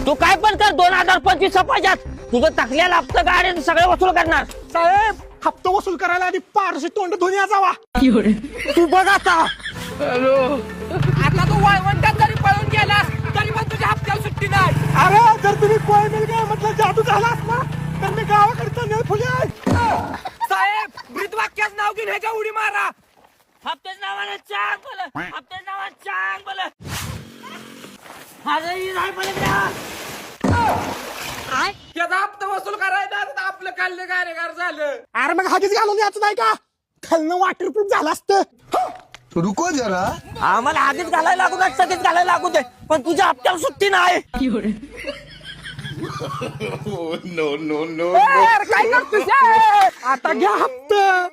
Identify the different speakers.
Speaker 1: तू काय पण कर 2025 सपाजात तुझं टाकलेलं हप्ता गाडी सगळे वसूल करणार.
Speaker 2: साहेब हप्ता वसूल करायला आधी पारशी तोंड धुनी जावा.
Speaker 1: तू बघ आता.
Speaker 3: आता तू वाळवंटात जरी पळून गेलास तरी पण तुझ्या हप्त्याला सुट्टी नाही.
Speaker 2: अरे जर तुम्ही कोयमेल काय म्हटलं जादू झालास ना तर मी गावाकडचं नेल फुले आहे.
Speaker 3: साहेब ब्रीदवाक्याचं नाव घेऊन ह्याच्या उडी मारा.
Speaker 1: हप्त्याच्या नावाने चांग बोल. हप्त्याच्या नावाने चांग बोल. आजही नाही बोलत ना.
Speaker 3: त्याचा हप्ता वसूल करायचा तर आपलं काढलं कार्यकार झालं.
Speaker 2: अरे मग हागीच घालून याच नाही का खालनं वॉटरप्रूफ झालं असतं.
Speaker 4: रुको जरा.
Speaker 1: आम्हाला आधीच घालायला लागू दे सगळीच घालायला लागू दे पण तुझ्या हप्त्याला सुट्टी नाही.
Speaker 3: यार, काय करतोस यार?
Speaker 2: आता घ्या हप्ता.